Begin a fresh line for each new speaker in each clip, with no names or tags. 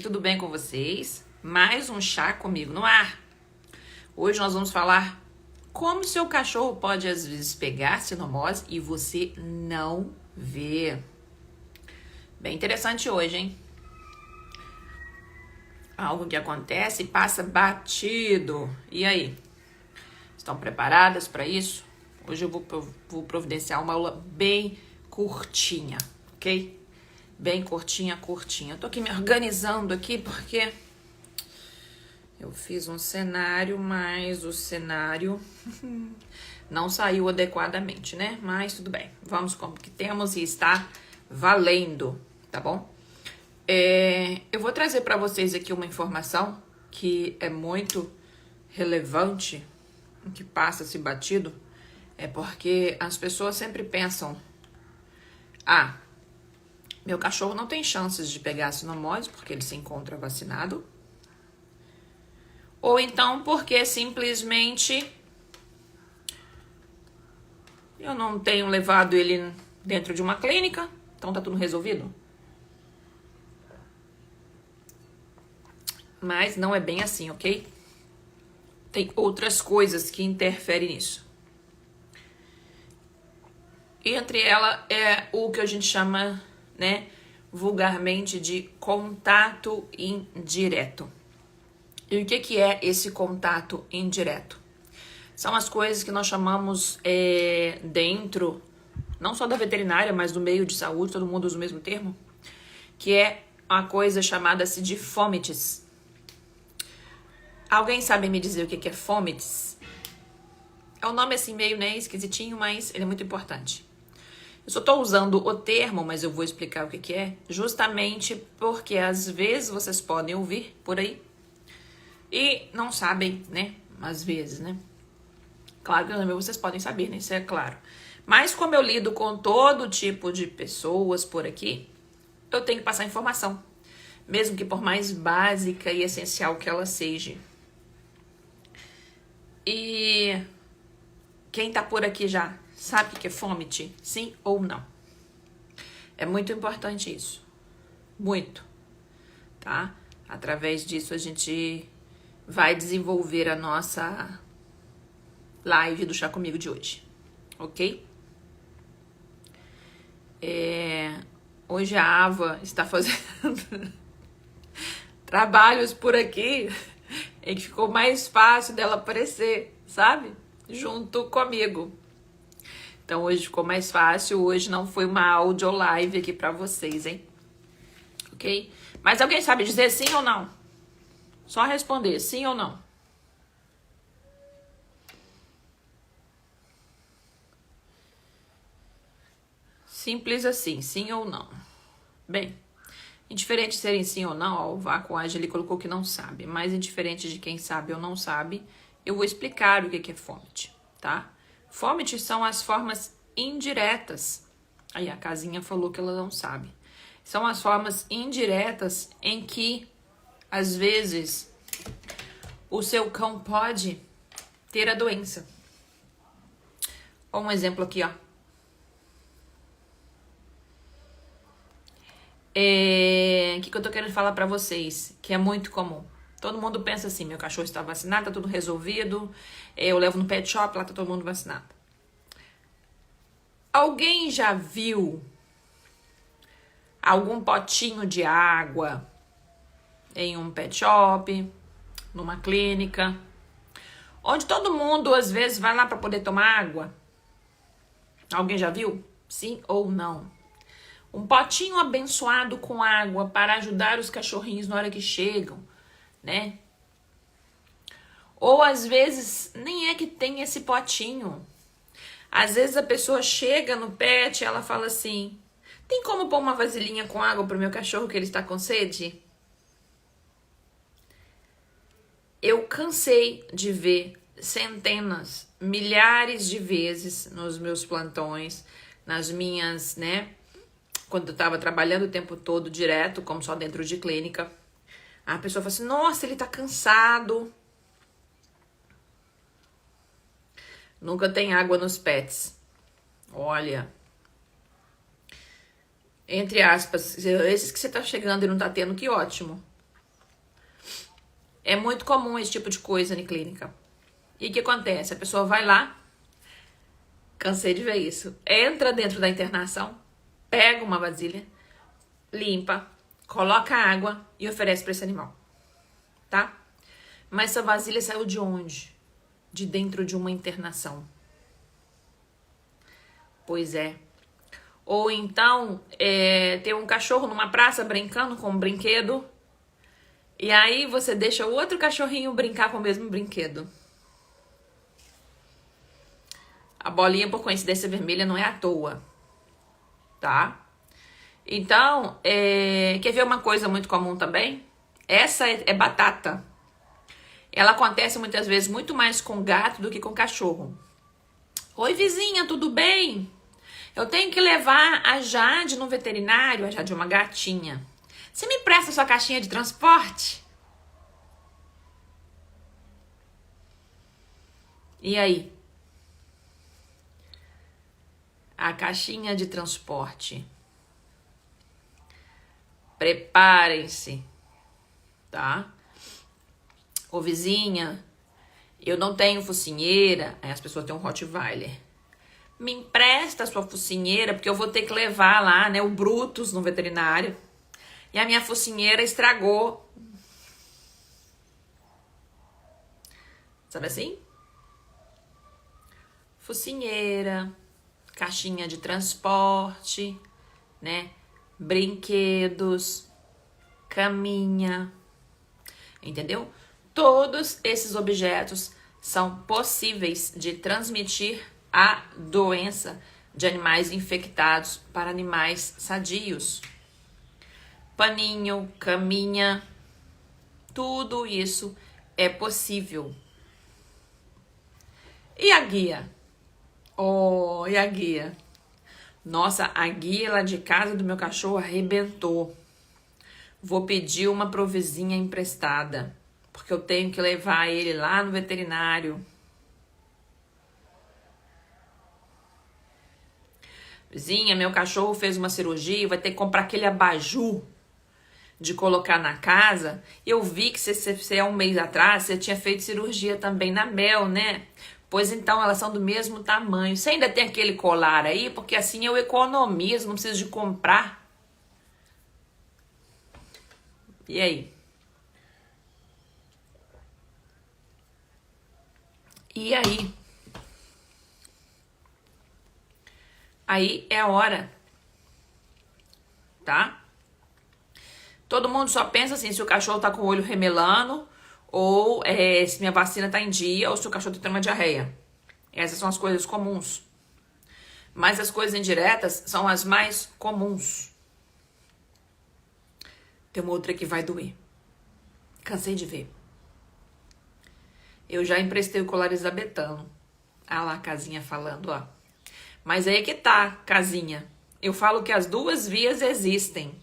Tudo bem com vocês? Mais um chá comigo no ar. Hoje nós vamos falar como seu cachorro pode às vezes pegar sinomose e você não vê. Bem interessante hoje, hein? Algo que acontece e passa batido. E aí? Estão preparadas para isso? Hoje eu vou providenciar uma aula bem curtinha, ok? Bem curtinha. Eu tô aqui me organizando aqui porque eu fiz um cenário, mas o cenário não saiu adequadamente, né? Mas tudo bem, vamos com o que temos e está valendo, tá bom? Eu vou trazer para vocês aqui uma informação que é muito relevante, que passa-se batido, é porque as pessoas sempre pensam: meu cachorro não tem chances de pegar sinomose porque ele se encontra vacinado. Ou então porque simplesmente eu não tenho levado ele dentro de uma clínica, então tá tudo resolvido. Mas não é bem assim, ok? Tem outras coisas que interferem nisso. E entre elas é o que a gente chama, né, vulgarmente de contato indireto. E o que é esse contato indireto? São as coisas que nós chamamos dentro, não só da veterinária, mas do meio de saúde, todo mundo usa o mesmo termo, que é uma coisa chamada-se de fomites. Alguém sabe me dizer o que é fomites? É um nome assim meio, né, esquisitinho, mas ele é muito importante. Eu só estou usando o termo, mas eu vou explicar o que é, justamente porque às vezes vocês podem ouvir por aí e não sabem, né? Às vezes, né? Claro que também vocês podem saber, né? Isso é claro. Mas como eu lido com todo tipo de pessoas por aqui, eu tenho que passar informação, mesmo que por mais básica e essencial que ela seja. E quem tá por aqui já sabe o que é fomite? Sim ou não? É muito importante isso. Muito. Tá? Através disso a gente vai desenvolver a nossa live do Chá Comigo de hoje. Ok? Hoje a Ava está fazendo trabalhos por aqui em que ficou mais fácil dela aparecer, sabe? Junto comigo. Então hoje ficou mais fácil, hoje não foi uma audio live aqui pra vocês, hein? Ok? Mas alguém sabe dizer sim ou não? Só responder sim ou não. Simples assim, sim ou não. Bem, indiferente de serem sim ou não, ó, o Vácuo Ágil ele colocou que não sabe, mas indiferente de quem sabe ou não sabe, eu vou explicar o que é fomite, tá? Fomite são as formas indiretas. Aí a casinha falou que ela não sabe. São as formas indiretas em que, às vezes, o seu cão pode ter a doença. Um exemplo aqui, ó. O que eu tô querendo falar pra vocês, que é muito comum. Todo mundo pensa assim: meu cachorro está vacinado, tá tudo resolvido. Eu levo no pet shop, lá tá todo mundo vacinado. Alguém já viu algum potinho de água em um pet shop, numa clínica, onde todo mundo às vezes vai lá para poder tomar água? Alguém já viu? Sim ou não? Um potinho abençoado com água para ajudar os cachorrinhos na hora que chegam, né? Ou às vezes nem é que tem esse potinho. Às vezes a pessoa chega no pet e ela fala assim: tem como pôr uma vasilhinha com água pro meu cachorro que ele está com sede? Eu cansei de ver centenas, milhares de vezes nos meus plantões, nas minhas, né? Quando eu tava trabalhando o tempo todo direto, como só dentro de clínica, a pessoa fala assim: nossa, ele tá cansado. Nunca tem água nos pets. Olha, entre aspas, esses que você tá chegando e não tá tendo, que ótimo. É muito comum esse tipo de coisa na clínica. E o que acontece? A pessoa vai lá, cansei de ver isso, entra dentro da internação, pega uma vasilha, limpa, coloca água e oferece para esse animal, tá? Mas essa vasilha saiu de onde? De dentro de uma internação. Pois é. Ou então, tem um cachorro numa praça brincando com um brinquedo, e aí você deixa o outro cachorrinho brincar com o mesmo brinquedo. A bolinha, por coincidência vermelha, não é à toa, tá? Então, quer ver uma coisa muito comum também? Essa é batata. Ela acontece muitas vezes muito mais com gato do que com cachorro. Oi, vizinha, tudo bem? Eu tenho que levar a Jade no veterinário. A Jade é uma gatinha. Você me empresta sua caixinha de transporte? E aí? A caixinha de transporte. Preparem-se, tá? Ô, vizinha, eu não tenho focinheira. Aí as pessoas têm um Rottweiler. Me empresta a sua focinheira, porque eu vou ter que levar lá, né, o Brutus no veterinário. E a minha focinheira estragou. Sabe assim? Focinheira, caixinha de transporte, né? Brinquedos, caminha. Entendeu? Todos esses objetos são possíveis de transmitir a doença de animais infectados para animais sadios. Paninho, caminha, tudo isso é possível. E a guia? Oh, e a guia? Nossa, a guia lá de casa do meu cachorro arrebentou. Vou pedir uma provisinha emprestada, porque eu tenho que levar ele lá no veterinário. Vizinha, meu cachorro fez uma cirurgia, vai ter que comprar aquele abajur de colocar na casa. Eu vi que você há um mês atrás, você tinha feito cirurgia também na Mel, né? Pois então, elas são do mesmo tamanho. Você ainda tem aquele colar aí? Porque assim eu economizo, não preciso de comprar. E aí? E aí? Aí é a hora, tá? Todo mundo só pensa assim, se o cachorro tá com o olho remelando, ou se minha vacina tá em dia, ou se o cachorro tá tendo uma diarreia. Essas são as coisas comuns. Mas as coisas indiretas são as mais comuns. Tem uma outra que vai doer. Cansei de ver. Eu já emprestei o colar isabetano. Ah lá, a casinha falando, ó. Mas aí que tá, casinha. Eu falo que as duas vias existem.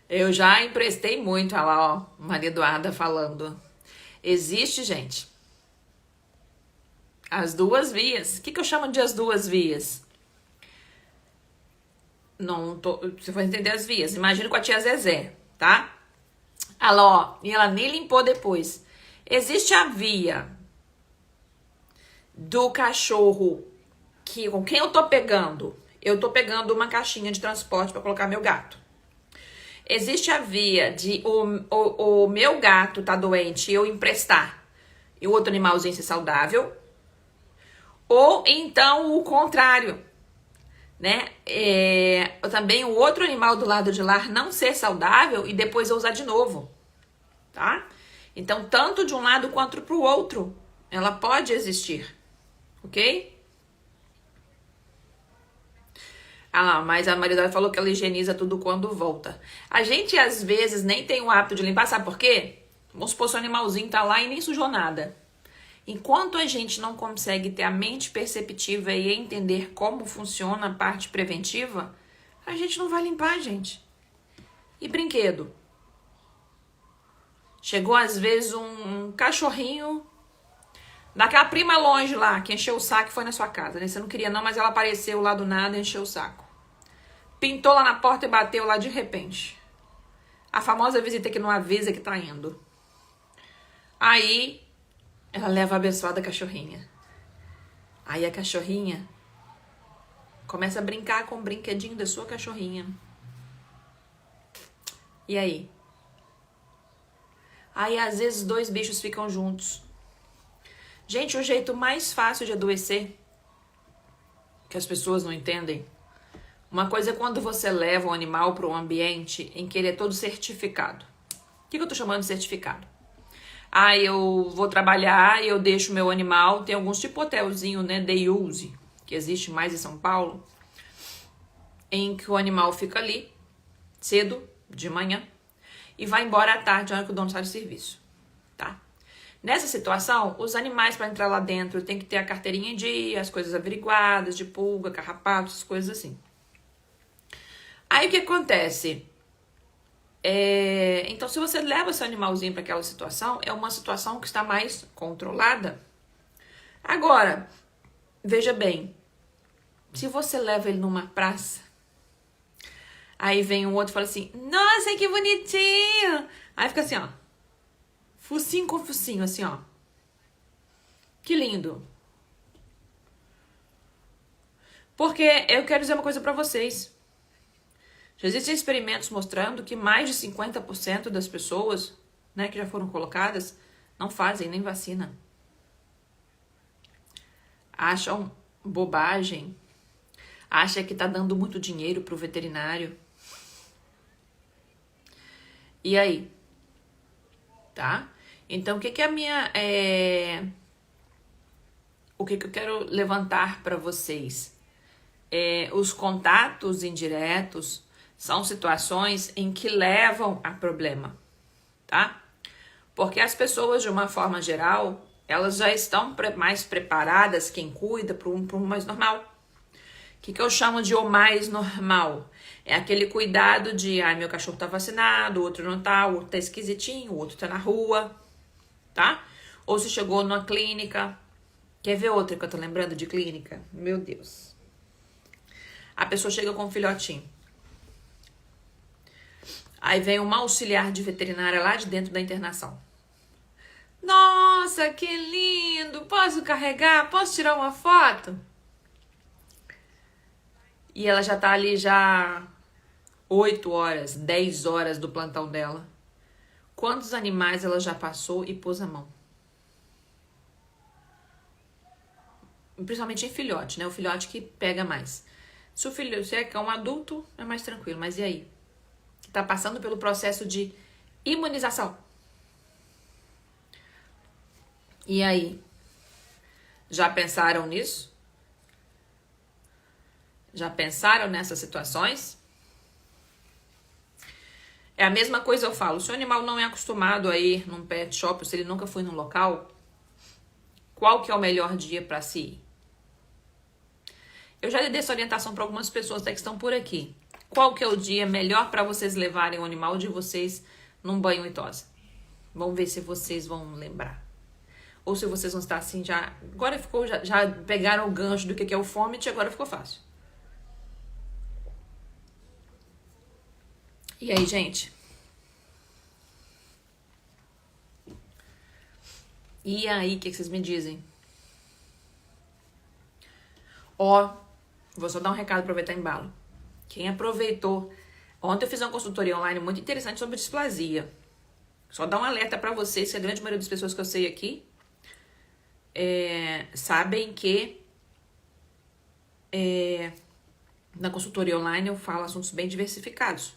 Eu já emprestei muito, olha lá, ó, Maria Eduarda falando. Existe, gente. As duas vias. O que eu chamo de as duas vias? Não tô... Você vai entender as vias. Imagina com a tia Zezé, tá? Olha lá, ó. E ela nem limpou depois. Existe a via do cachorro com quem eu tô pegando? Eu tô pegando uma caixinha de transporte para colocar meu gato. Existe a via de o meu gato tá doente e eu emprestar e o outro animalzinho ser saudável. Ou então o contrário, né? Também o outro animal do lado de lá não ser saudável e depois eu usar de novo, tá? Então, tanto de um lado quanto pro outro, ela pode existir, ok? Ah lá, mas a Maria falou que ela higieniza tudo quando volta. A gente, às vezes, nem tem o hábito de limpar, sabe por quê? Vamos supor que o animalzinho tá lá e nem sujou nada. Enquanto a gente não consegue ter a mente perceptiva e entender como funciona a parte preventiva, a gente não vai limpar, gente. E brinquedo? Chegou, às vezes, um cachorrinho daquela prima longe lá, que encheu o saco e foi na sua casa, né? Você não queria não, mas ela apareceu lá do nada e encheu o saco. Pintou lá na porta e bateu lá de repente. A famosa visita que não avisa que tá indo. Aí ela leva a abençoada cachorrinha. Aí a cachorrinha começa a brincar com o brinquedinho da sua cachorrinha. E aí? Aí às vezes 2 bichos ficam juntos. Gente, o jeito mais fácil de adoecer, que as pessoas não entendem, uma coisa é quando você leva um animal para um ambiente em que ele é todo certificado. O que eu tô chamando de certificado? Eu vou trabalhar e eu deixo meu animal, tem alguns tipo hotelzinho, né, day use, que existe mais em São Paulo, em que o animal fica ali, cedo, de manhã, e vai embora à tarde, na hora que o dono sai do serviço, tá? Nessa situação, os animais para entrar lá dentro tem que ter a carteirinha em dia, as coisas averiguadas, de pulga, carrapato, essas coisas assim. Aí o que acontece? Então, se você leva seu animalzinho para aquela situação, é uma situação que está mais controlada. Agora, veja bem, se você leva ele numa praça, aí vem um outro e fala assim, nossa, que bonitinho! Aí fica assim, ó, focinho com focinho, assim, ó. Que lindo. Porque eu quero dizer uma coisa pra vocês. Já existem experimentos mostrando que mais de 50% das pessoas, né, que já foram colocadas, não fazem nem vacina. Acham bobagem. Acham que tá dando muito dinheiro pro veterinário. E aí? Tá? Então, o que é a minha... O que eu quero levantar para vocês? Os contatos indiretos são situações em que levam a problema, tá? Porque as pessoas, de uma forma geral, elas já estão mais preparadas, quem cuida, para um mais normal. O que eu chamo de o mais normal? É aquele cuidado de, meu cachorro tá vacinado, o outro não tá, o outro tá esquisitinho, o outro tá na rua, tá? Ou se chegou numa clínica. Quer ver outra que eu tô lembrando de clínica? Meu Deus. A pessoa chega com um filhotinho. Aí vem uma auxiliar de veterinária lá de dentro da internação. Nossa, que lindo! Posso carregar? Posso tirar uma foto? E ela já tá ali já 8 horas, 10 horas do plantão dela. Quantos animais ela já passou e pôs a mão? Principalmente em filhote, né? O filhote que pega mais. Se é um adulto, é mais tranquilo. Mas e aí? Que tá passando pelo processo de imunização. E aí? Já pensaram nisso? Já pensaram nessas situações? É a mesma coisa eu falo. Se o animal não é acostumado a ir num pet shop, ou se ele nunca foi num local, qual que é o melhor dia para se ir? Eu já dei essa orientação para algumas pessoas que estão por aqui. Qual que é o dia melhor para vocês levarem o animal de vocês num banho e tosa? Vamos ver se vocês vão lembrar. Ou se vocês vão estar assim, agora ficou, já pegaram o gancho do que é o vômito e agora ficou fácil. E aí, gente? E aí, o que vocês me dizem? Vou só dar um recado, aproveitar embalo. Quem aproveitou... Ontem eu fiz uma consultoria online muito interessante sobre displasia. Só dar um alerta pra vocês, que a grande maioria das pessoas que eu sei aqui sabem que na consultoria online eu falo assuntos bem diversificados.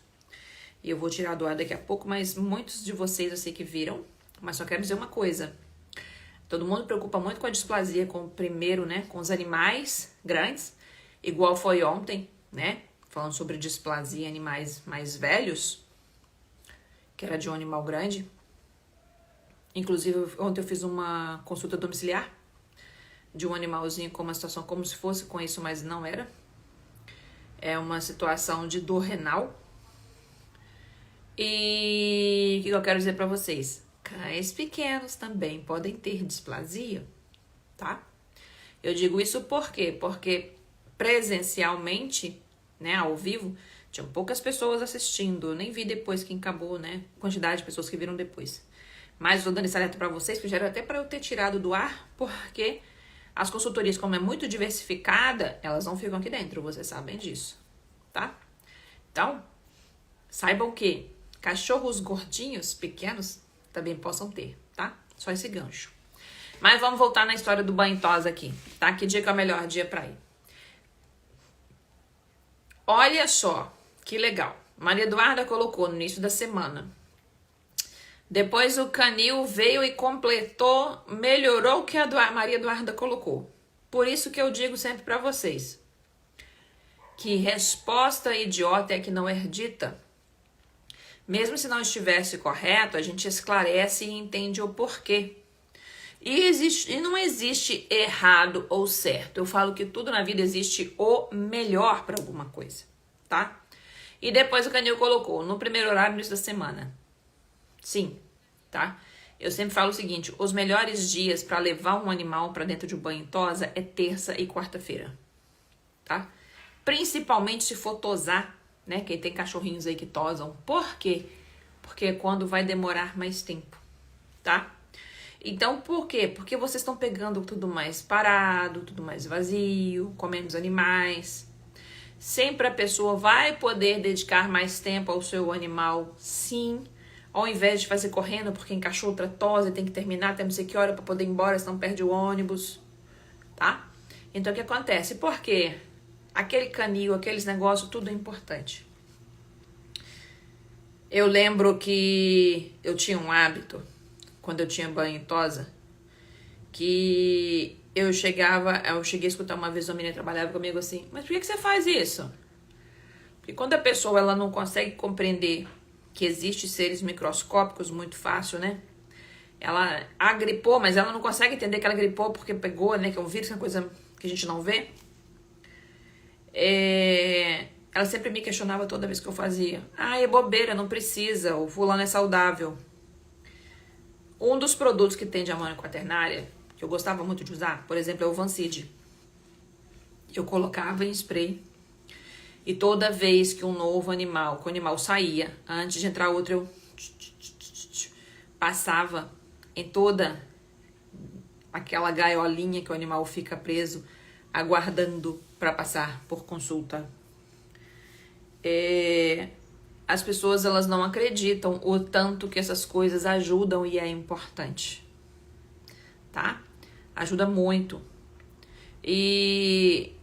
E eu vou tirar do ar daqui a pouco, mas muitos de vocês eu sei que viram. Mas só quero dizer uma coisa. Todo mundo preocupa muito com a displasia, com os animais grandes, igual foi ontem, né? Falando sobre displasia em animais mais velhos, que era de um animal grande. Inclusive, ontem eu fiz uma consulta domiciliar de um animalzinho com uma situação como se fosse com isso, mas não era. É uma situação de dor renal. E o que eu quero dizer pra vocês? Cães pequenos também podem ter displasia, tá? Eu digo isso por quê? Porque presencialmente, né, ao vivo, tinham poucas pessoas assistindo. Eu nem vi depois que acabou, né? Quantidade de pessoas que viram depois. Mas vou dando esse alerta para vocês, que já era até para eu ter tirado do ar, porque as consultorias, como é muito diversificada, elas não ficam aqui dentro, vocês sabem disso, tá? Então, saibam que cachorros gordinhos, pequenos, também possam ter, tá? Só esse gancho. Mas vamos voltar na história do banho tosa aqui, tá? Que dia que é o melhor dia pra ir? Olha só, que legal. Maria Eduarda colocou no início da semana. Depois o Canil veio e completou, melhorou o que a Maria Eduarda colocou. Por isso que eu digo sempre pra vocês, que resposta idiota é que não é dita. Mesmo se não estivesse correto, a gente esclarece e entende o porquê. E não existe errado ou certo. Eu falo que tudo na vida existe o melhor para alguma coisa, tá? E depois o Canil colocou, no primeiro horário no início da semana. Sim, tá? Eu sempre falo o seguinte, os melhores dias para levar um animal para dentro de um banho tosa é terça e quarta-feira, tá? Principalmente se for tosar, né? Quem tem cachorrinhos aí que tosam. Por quê? Porque é quando vai demorar mais tempo, tá? Então, por quê? Porque vocês estão pegando tudo mais parado, tudo mais vazio, com menos animais. Sempre a pessoa vai poder dedicar mais tempo ao seu animal, sim. Ao invés de fazer correndo, porque encaixou outra tosa e tem que terminar, tem não sei que hora para poder ir embora, senão perde o ônibus, tá? Então, o que acontece? Por quê? Aquele canil, aqueles negócios, tudo é importante. Eu lembro que eu tinha um hábito, quando eu tinha banho em tosa, que eu cheguei a escutar uma vez uma menina que trabalhava comigo assim, mas por que você faz isso? Porque quando a pessoa ela não consegue compreender que existem seres microscópicos, muito fácil, né? Ela agripou, mas ela não consegue entender que ela gripou porque pegou, né? Que é um vírus, que é uma coisa que a gente não vê. Ela sempre me questionava toda vez que eu fazia. Ah, é bobeira, não precisa, o fulano é saudável. Um dos produtos que tem de amônia quaternária, que eu gostava muito de usar, por exemplo, é o Vancid. Eu colocava em spray e toda vez que um novo animal, que o animal saía, antes de entrar outro, eu passava em toda aquela gaiolinha que o animal fica preso, aguardando para passar por consulta. As pessoas elas não acreditam o tanto que essas coisas ajudam e é importante, tá? Ajuda muito. E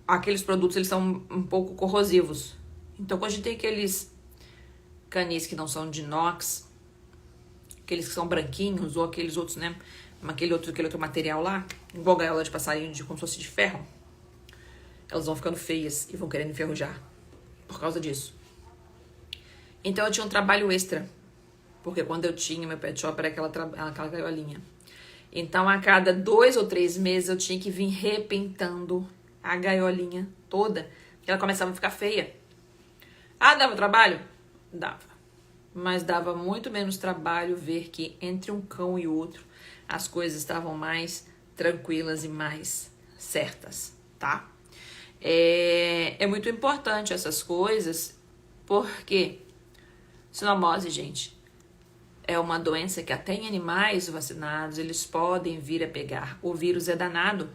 aqueles produtos eles são um pouco corrosivos. Então, quando a gente tem aqueles canis que não são de inox, aqueles que são branquinhos ou aqueles outros, né? Aquele outro material lá, igual gaiola de passarinho como se fosse de ferro, elas vão ficando feias e vão querendo enferrujar por causa disso. Então eu tinha um trabalho extra, porque quando eu tinha meu pet shop era aquela gaiolinha. Então a cada 2 ou 3 meses eu tinha que vir repintando a gaiolinha toda, porque ela começava a ficar feia. Ah, dava trabalho? Dava. Mas dava muito menos trabalho ver que entre um cão e outro as coisas estavam mais tranquilas e mais certas, tá? É muito importante essas coisas, porque sinomose, gente, é uma doença que até em animais vacinados eles podem vir a pegar. O vírus é danado.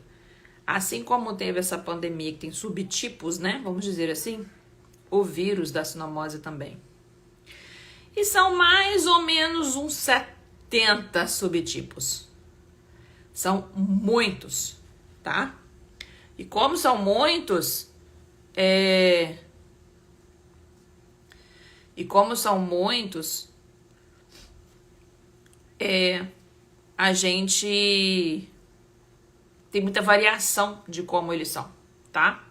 Assim como teve essa pandemia que tem subtipos, né? Vamos dizer assim, o vírus da sinomose também. E são mais ou menos uns 70 subtipos. São muitos, tá? E como são muitos, a gente tem muita variação de como eles são, tá?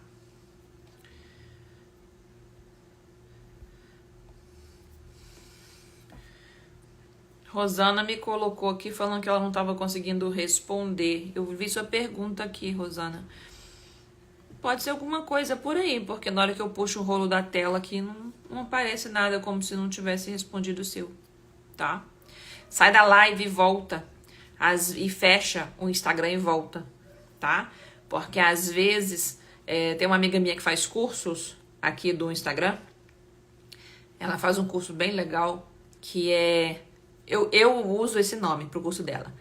Rosana me colocou aqui falando que ela não estava conseguindo responder. Eu vi sua pergunta aqui, Rosana. Pode ser alguma coisa por aí, porque na hora que eu puxo o rolo da tela aqui, não aparece nada, como se não tivesse respondido o seu, tá? Sai da live e volta. E fecha o Instagram e volta, tá? Porque às vezes, tem uma amiga minha que faz cursos aqui do Instagram. Ela faz um curso bem legal, que é Eu uso esse nome pro curso dela,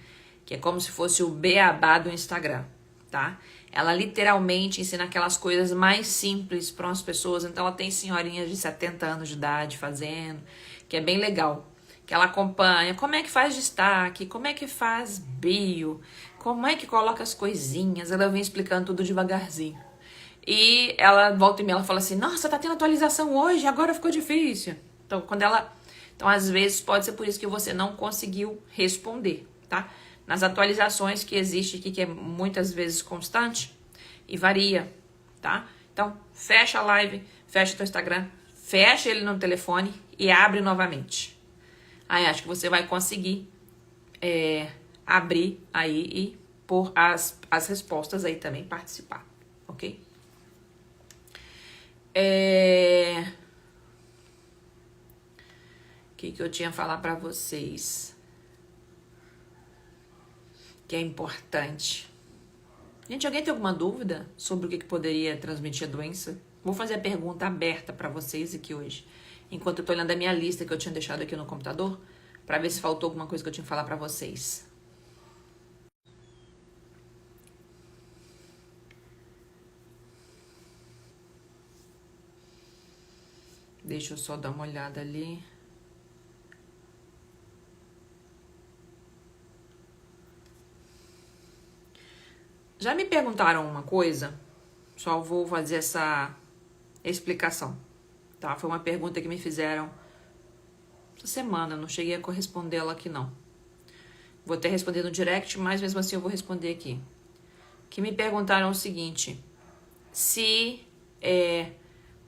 que é como se fosse o beabá do Instagram, tá? Ela literalmente ensina aquelas coisas mais simples para as pessoas. Então ela tem senhorinhas de 70 anos de idade fazendo, que é bem legal. Que ela acompanha como é que faz destaque, como é que faz bio, como é que coloca as coisinhas. Ela vem explicando tudo devagarzinho. E ela volta e meia, ela fala assim: nossa, tá tendo atualização hoje, agora ficou difícil. Então, às vezes, pode ser por isso que você não conseguiu responder, tá? Nas atualizações que existe aqui, que é muitas vezes constante e varia, tá? Então, fecha a live, fecha o teu Instagram, fecha ele no telefone e abre novamente. Aí, acho que você vai conseguir abrir aí e pôr as respostas aí também, participar, ok? O que eu tinha a falar pra vocês? Que é importante. Gente, alguém tem alguma dúvida sobre o que poderia transmitir a doença? Vou fazer a pergunta aberta pra vocês aqui hoje. Enquanto eu tô olhando a minha lista que eu tinha deixado aqui no computador, pra ver se faltou alguma coisa que eu tinha que falar pra vocês. Deixa eu só dar uma olhada ali. Já me perguntaram uma coisa, só vou fazer essa explicação, tá? Foi uma pergunta que me fizeram essa semana, não cheguei a corresponder ela aqui não. Vou até responder no direct, mas mesmo assim eu vou responder aqui. Que me perguntaram o seguinte: se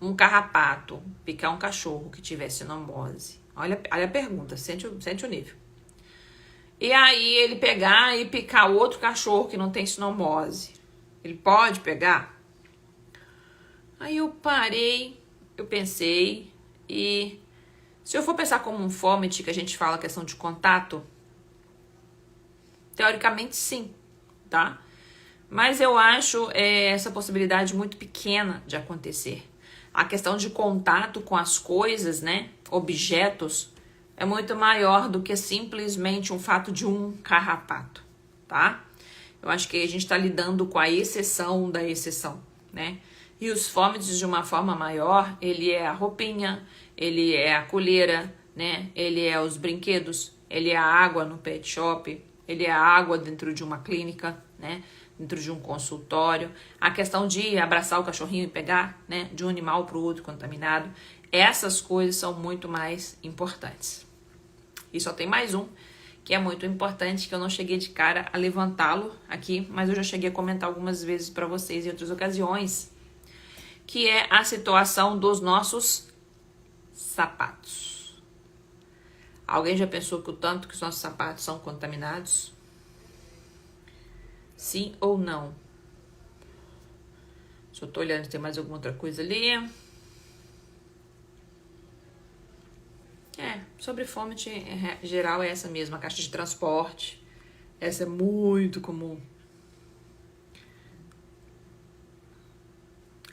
um carrapato picar um cachorro que tiver sinomose, olha a pergunta, sente o nível. E aí ele pegar e picar outro cachorro que não tem sinomose, ele pode pegar? Aí eu parei, eu pensei, e se eu for pensar como um fômite, que a gente fala questão de contato, teoricamente sim, tá? Mas eu acho essa possibilidade muito pequena de acontecer. A questão de contato com as coisas, né, objetos, é muito maior do que simplesmente um fato de um carrapato, tá? Eu acho que a gente está lidando com a exceção da exceção, né? E os fômites, de uma forma maior, ele é a roupinha, ele é a coleira, né? Ele é os brinquedos, ele é a água no pet shop, ele é a água dentro de uma clínica, né? Dentro de um consultório. A questão de abraçar o cachorrinho e pegar, né? De um animal para o outro contaminado. Essas coisas são muito mais importantes. E só tem mais um, que é muito importante, que eu não cheguei de cara a levantá-lo aqui, mas eu já cheguei a comentar algumas vezes para vocês em outras ocasiões, que é a situação dos nossos sapatos. Alguém já pensou que o tanto que os nossos sapatos são contaminados? Sim ou não? Só tô olhando se tem mais alguma outra coisa ali. Sobre fômite, em geral, é essa mesma, a caixa de transporte. Essa é muito comum.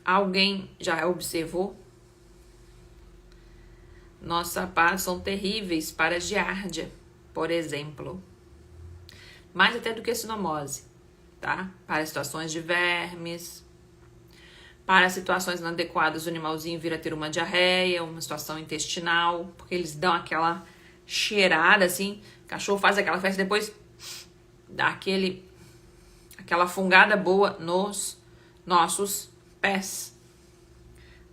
Alguém já observou? Nossos sapatos são terríveis para giardia, por exemplo. Mais até do que sinomose, tá? Para situações de vermes, para situações inadequadas, o animalzinho vira ter uma diarreia, uma situação intestinal, porque eles dão aquela cheirada assim, o cachorro faz aquela festa, depois dá aquela fungada boa nos nossos pés,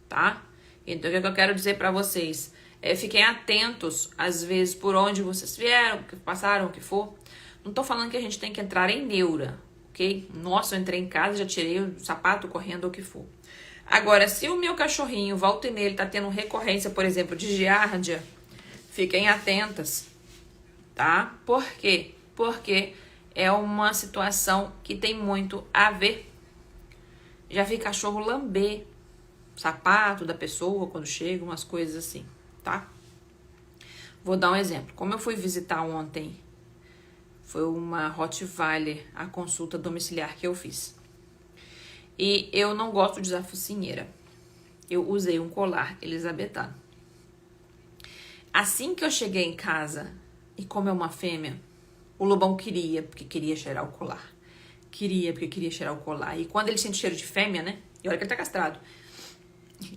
tá? Então, o que eu quero dizer para vocês fiquem atentos, às vezes, por onde vocês vieram, que passaram, o que for. Não tô falando que a gente tem que entrar em neura, ok? Nossa, eu entrei em casa, já tirei o sapato correndo, ou o que for. Agora, se o meu cachorrinho, volta e meia, ele tá tendo recorrência, por exemplo, de giardia, fiquem atentas, tá? Por quê? Porque é uma situação que tem muito a ver. Já vi cachorro lamber sapato da pessoa quando chega, umas coisas assim, tá? Vou dar um exemplo. Como eu fui visitar ontem, foi uma Rottweiler, a consulta domiciliar que eu fiz. E eu não gosto de usar focinheira. Eu usei um colar elisabetano. Assim que eu cheguei em casa, E como é uma fêmea, o lobão queria, porque queria cheirar o colar. Queria, porque queria cheirar o colar. E quando ele sente cheiro de fêmea, né? E olha que ele tá castrado.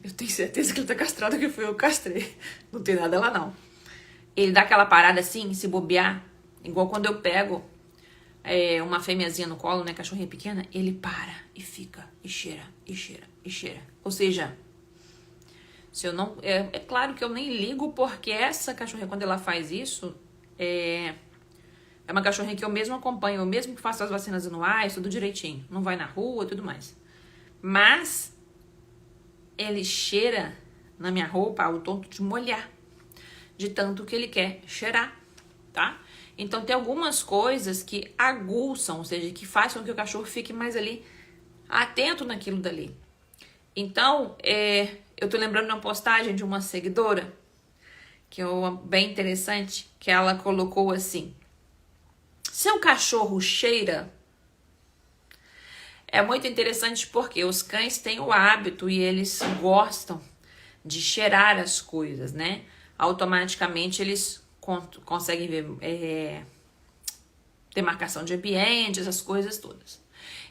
Eu tenho certeza que ele tá castrado, que foi eu que castrei. Não tem nada lá, não. Ele dá aquela parada assim, se bobear. Igual quando eu pego uma fêmeazinha no colo, né? Cachorrinha pequena. Ele para e fica, e cheira, e cheira, e cheira. Ou seja, se eu não... É claro que eu nem ligo, porque essa cachorrinha, quando ela faz isso... É uma cachorrinha que eu mesmo acompanho, eu mesmo que faço as vacinas anuais, tudo direitinho. Não vai na rua e tudo mais. Mas ele cheira na minha roupa ao ponto de molhar. De tanto que ele quer cheirar, tá? Então tem algumas coisas que aguçam, ou seja, que fazem com que o cachorro fique mais ali atento naquilo dali. Então, eu tô lembrando de uma postagem de uma seguidora, que é bem interessante, que ela colocou assim: seu cachorro cheira? É muito interessante porque os cães têm o hábito e eles gostam de cheirar as coisas, né? Automaticamente eles conseguem ver demarcação de ambiente, essas coisas todas.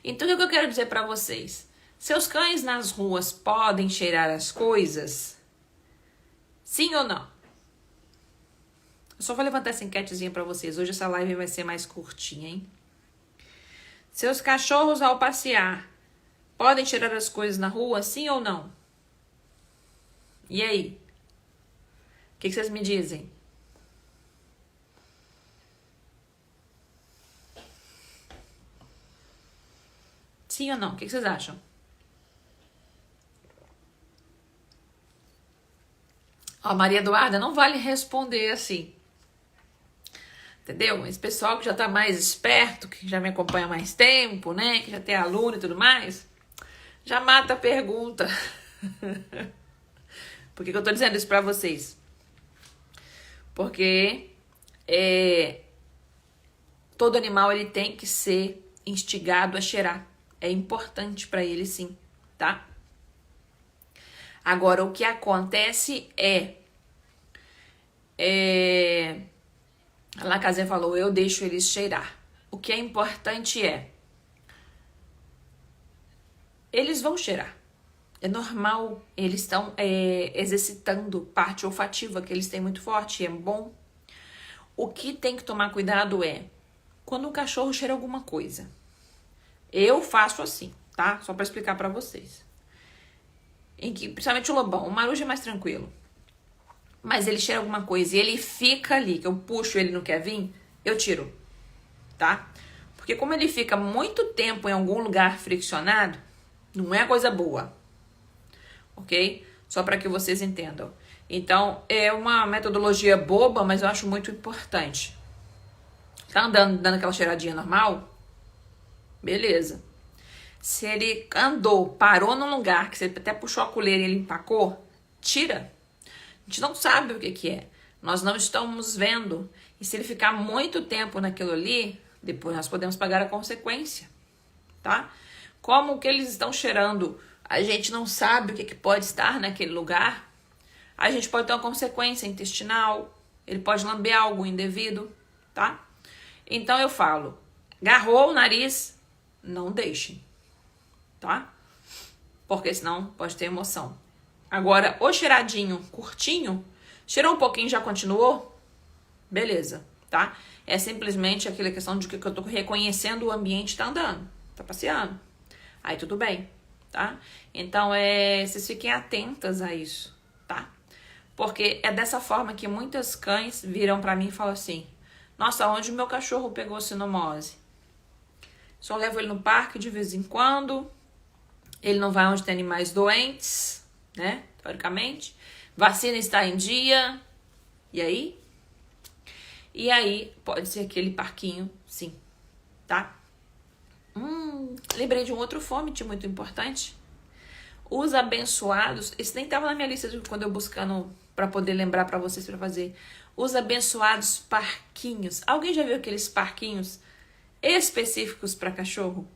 Então, o que eu quero dizer para vocês? Seus cães nas ruas podem cheirar as coisas? Sim ou não? Eu só vou levantar essa enquetezinha pra vocês. Hoje essa live vai ser mais curtinha, hein? Seus cachorros, ao passear, podem tirar as coisas na rua, sim ou não? E aí? O que vocês me dizem? Sim ou não? O que vocês acham? Ó, Maria Eduarda, não vale responder assim. Entendeu? Esse pessoal que já tá mais esperto, que já me acompanha há mais tempo, né? Que já tem aluno e tudo mais, já mata a pergunta. Por que eu tô dizendo isso pra vocês? Porque todo animal ele tem que ser instigado a cheirar. É importante pra ele, sim, tá? Agora, o que acontece a Lacazé falou, eu deixo eles cheirar. O que é importante eles vão cheirar. É normal, eles estão exercitando parte olfativa que eles têm muito forte, é bom. O que tem que tomar cuidado quando o cachorro cheira alguma coisa. Eu faço assim, tá? Só pra explicar pra vocês. Principalmente o lobão, o marujo é mais tranquilo. Mas ele cheira alguma coisa e ele fica ali, que eu puxo ele não quer vir, eu tiro, tá? Porque como ele fica muito tempo em algum lugar friccionado, não é coisa boa, ok? Só para que vocês entendam. Então, é uma metodologia boba, mas eu acho muito importante. Tá andando, dando aquela cheiradinha normal? Beleza. Se ele andou, parou num lugar que você até puxou a coleira e ele empacou, tira. A gente não sabe o que é. Nós não estamos vendo. E se ele ficar muito tempo naquilo ali, depois nós podemos pagar a consequência, tá? Como o que eles estão cheirando, a gente não sabe o que pode estar naquele lugar. A gente pode ter uma consequência intestinal. Ele pode lamber algo indevido, tá? Então eu falo, agarrou o nariz, não deixe, tá? Porque senão pode ter emoção. Agora, o cheiradinho curtinho, cheirou um pouquinho e já continuou? Beleza, tá? É simplesmente aquela questão de que eu tô reconhecendo o ambiente tá andando, tá passeando. Aí tudo bem, tá? Então, vocês fiquem atentas a isso, tá? Porque é dessa forma que muitas cães viram pra mim e falam assim, nossa, onde o meu cachorro pegou sinomose? Só levo ele no parque de vez em quando, ele não vai onde tem animais doentes, né? Teoricamente. Vacina está em dia. E aí? E aí, pode ser aquele parquinho, sim. Tá? Lembrei de um outro fômite muito importante. Os abençoados. Esse nem estava na minha lista de quando eu buscando para poder lembrar para vocês para fazer. Os abençoados parquinhos. Alguém já viu aqueles parquinhos específicos para cachorro?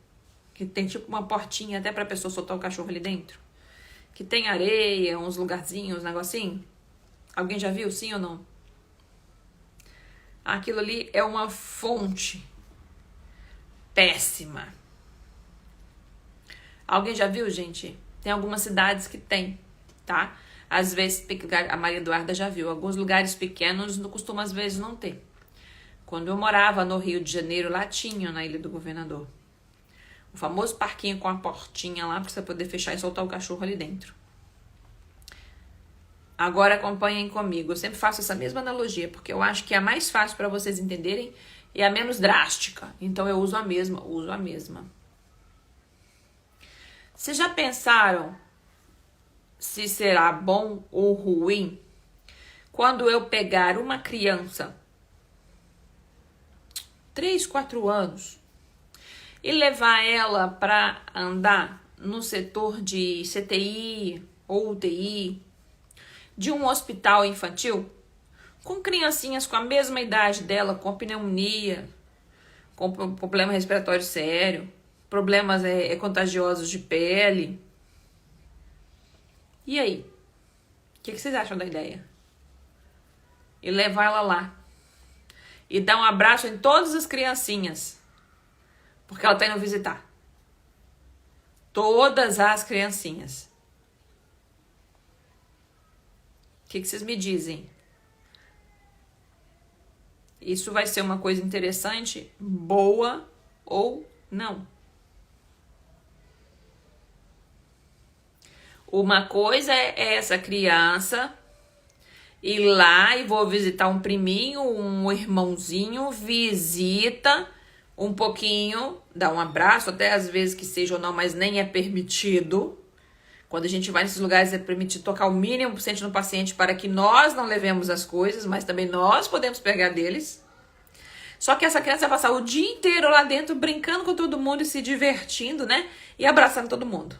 Que tem tipo uma portinha até para a pessoa soltar o cachorro ali dentro? Que tem areia, uns lugarzinhos, um negocinho. Alguém já viu, sim ou não? aquilo ali é uma fonte péssima. Alguém já viu, gente? Tem algumas cidades que tem, tá? Às vezes, a Maria Eduarda já viu. Alguns lugares pequenos não costuma, às vezes, não ter. Quando eu morava no Rio de Janeiro, lá tinha, na Ilha do Governador. O famoso parquinho com a portinha lá, pra você poder fechar e soltar o cachorro ali dentro. Agora acompanhem comigo. Eu sempre faço essa mesma analogia, porque eu acho que é a mais fácil para vocês entenderem e a menos drástica. Então eu uso a mesma. Vocês já pensaram se será bom ou ruim quando eu pegar uma criança, 3, 4 anos, e levar ela para andar no setor de CTI ou UTI de um hospital infantil, com criancinhas com a mesma idade dela, com pneumonia, com problema respiratório sério, problemas contagiosos de pele? E aí? O que vocês acham da ideia? E levar ela lá. E dar um abraço em todas as criancinhas. Porque ela tá indo visitar. Todas as criancinhas. O que vocês me dizem? Isso vai ser uma coisa interessante, boa ou não? Uma coisa é essa criança ir lá e vou visitar um priminho, um irmãozinho, visita um pouquinho, dá um abraço, até às vezes que seja ou não, mas nem é permitido. Quando a gente vai nesses lugares é permitido tocar o mínimo possível no paciente para que nós não levemos as coisas, mas também nós podemos pegar deles. Só que essa criança vai passar o dia inteiro lá dentro brincando com todo mundo e se divertindo, né? E abraçando todo mundo.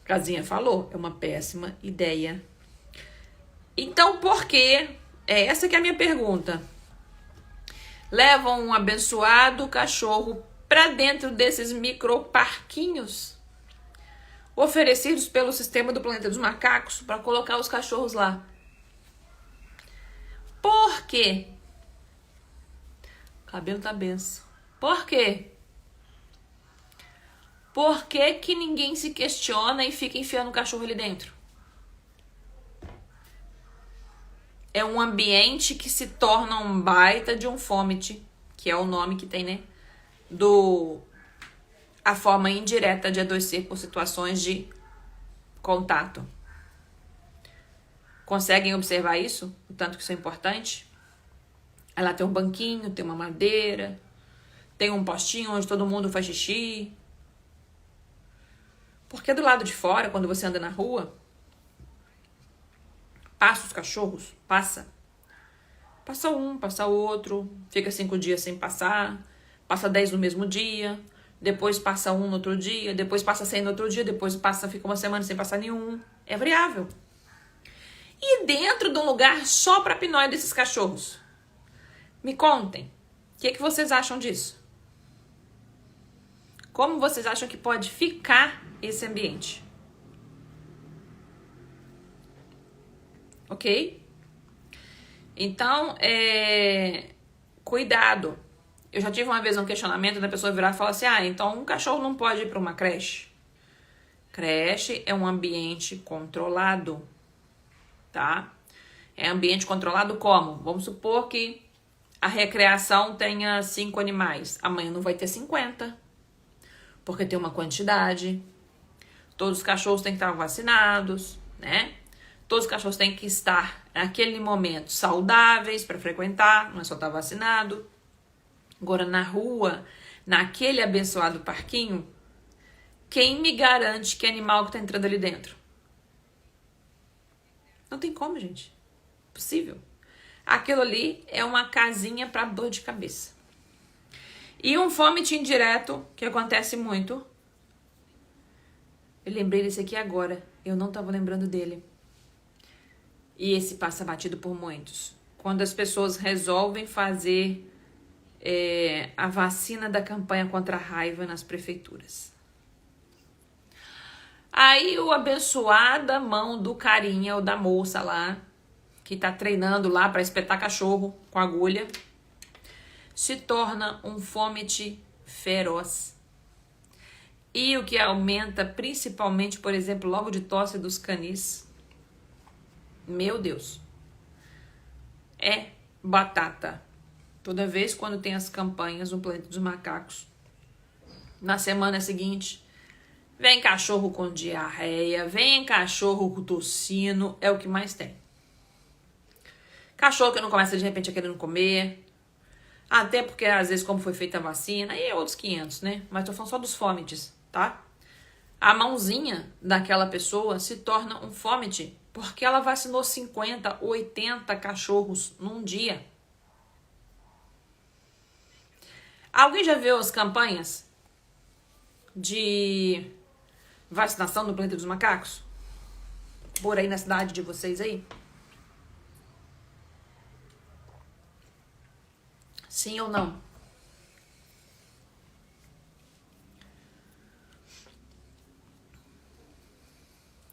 Casinha falou, é uma péssima ideia. Então, por que? Essa que é a minha pergunta. Levam um abençoado cachorro para dentro desses microparquinhos oferecidos pelo sistema do Planeta dos Macacos para colocar os cachorros lá. Por quê? Cabelo tá benção. Por quê? Por que ninguém se questiona e fica enfiando o cachorro ali dentro? É um ambiente que se torna um baita de um vômito, que é o nome que tem, né? A forma indireta de adoecer por situações de contato. Conseguem observar isso? O tanto que isso é importante? Ela tem um banquinho, tem uma madeira, tem um postinho onde todo mundo faz xixi. Porque do lado de fora, quando você anda na rua, passa os cachorros, passa um, passa outro, fica 5 dias sem passar, passa 10 no mesmo dia, depois passa um no outro dia, depois passa 100 no outro dia, depois fica uma semana sem passar nenhum. É variável. E dentro de um lugar só para pinóia desses cachorros? Me contem, o que vocês acham disso? Como vocês acham que pode ficar esse ambiente? Ok? Então, cuidado. Eu já tive uma vez um questionamento da pessoa virar e falar assim, então um cachorro não pode ir para uma creche? Creche é um ambiente controlado, tá? É ambiente controlado como? Vamos supor que a recreação tenha 5 animais. Amanhã não vai ter 50. Porque tem uma quantidade. Todos os cachorros têm que estar vacinados, né? Todos os cachorros têm que estar, naquele momento, saudáveis para frequentar, não é só estar vacinado. Agora, na rua, naquele abençoado parquinho, quem me garante que animal que está entrando ali dentro? Não tem como, gente. Possível. Aquilo ali é uma casinha para dor de cabeça. E um vômito indireto, que acontece muito. Eu lembrei desse aqui agora. Eu não estava lembrando dele. E esse passa batido por muitos. Quando as pessoas resolvem fazer a vacina da campanha contra a raiva nas prefeituras. Aí o abençoada mão do carinha ou da moça lá, que está treinando lá para espetar cachorro com agulha, se torna um fômite feroz. E o que aumenta principalmente, por exemplo, logo de tosse dos canis, meu Deus, é batata. Toda vez quando tem as campanhas no Planeta dos Macacos, na semana seguinte, vem cachorro com diarreia, vem cachorro com tossino, é o que mais tem. Cachorro que não começa de repente a querendo comer, até porque às vezes como foi feita a vacina, e outros 500, né? Mas tô falando só dos fômites, tá? A mãozinha daquela pessoa se torna um fômite porque ela vacinou 50, 80 cachorros num dia. Alguém já viu as campanhas de vacinação no Planeta dos Macacos? Por aí na cidade de vocês aí? Sim ou não?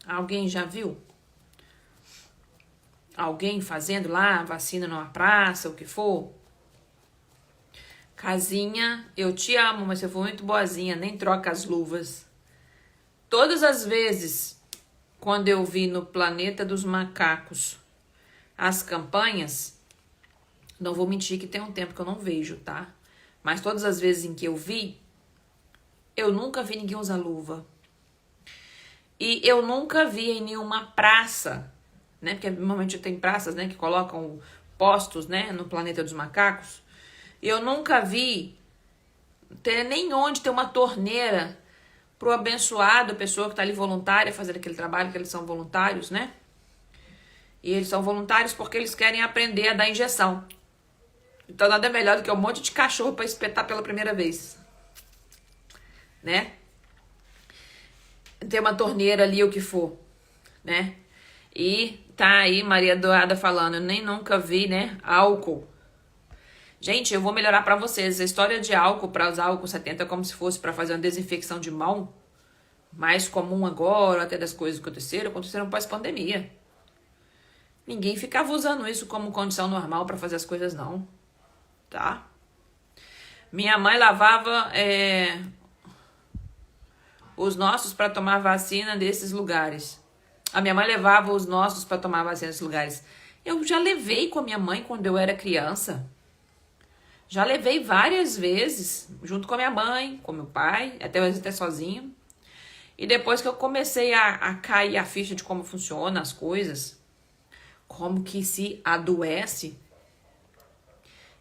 Alguém já viu? Alguém fazendo lá vacina numa praça, o que for? Casinha, eu te amo, mas você foi muito boazinha, nem troca as luvas. Todas as vezes, quando eu vi no Planeta dos Macacos as campanhas, não vou mentir que tem um tempo que eu não vejo, tá? Mas todas as vezes em que eu vi, eu nunca vi ninguém usar luva. E eu nunca vi em nenhuma praça, né? Porque normalmente tem praças, né, que colocam postos, né, no Planeta dos Macacos. Eu nunca vi ter nem onde ter uma torneira pro abençoado, pessoa que tá ali voluntária fazendo aquele trabalho, que eles são voluntários, né? E eles são voluntários porque eles querem aprender a dar injeção. Então nada melhor do que um monte de cachorro para espetar pela primeira vez, né? Ter uma torneira ali, o que for, né? E tá aí Maria Dourada falando, eu nem nunca vi, né, álcool. Gente, eu vou melhorar pra vocês. A história de álcool, pra usar álcool 70 como se fosse pra fazer uma desinfecção de mão, mais comum agora, até das coisas que aconteceram pós-pandemia. Ninguém ficava usando isso como condição normal pra fazer as coisas, não. Tá? Minha mãe lavava os nossos pra tomar vacina desses lugares. A minha mãe levava os nossos pra tomar vacina desses lugares. Eu já levei com a minha mãe quando eu era criança. Já levei várias vezes, junto com a minha mãe, com meu pai, até sozinho. E depois que eu comecei a cair a ficha de como funciona as coisas, como que se adoece,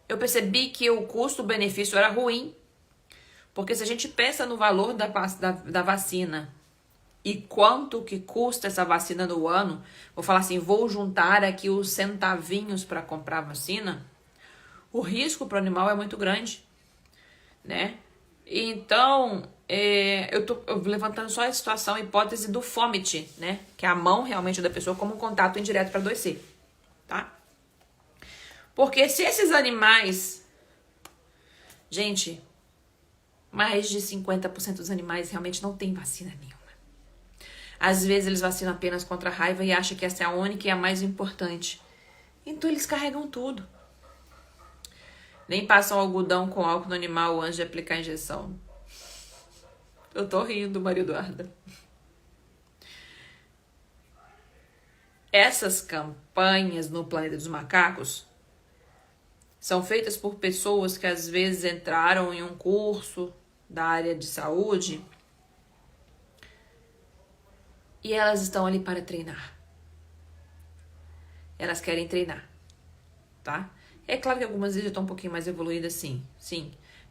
eu percebi que o custo-benefício era ruim. Porque se a gente pensa no valor da vacina e quanto que custa essa vacina no ano, vou falar assim, vou juntar aqui os centavinhos para comprar a vacina, o risco para o animal é muito grande, né? Então, eu tô levantando só a situação, a hipótese do fômite, né? Que é a mão realmente da pessoa como um contato indireto para adoecer, tá? Porque se esses animais... Gente, mais de 50% dos animais realmente não tem vacina nenhuma. Às vezes eles vacinam apenas contra a raiva e acham que essa é a única e a mais importante. Então eles carregam tudo. Nem passam algodão com álcool no animal antes de aplicar a injeção. Eu tô rindo, Maria Eduarda. Essas campanhas no Planeta dos Macacos são feitas por pessoas que às vezes entraram em um curso da área de saúde e elas estão ali para treinar. Elas querem treinar, tá? É claro que algumas vezes eu tô um pouquinho mais evoluída, sim.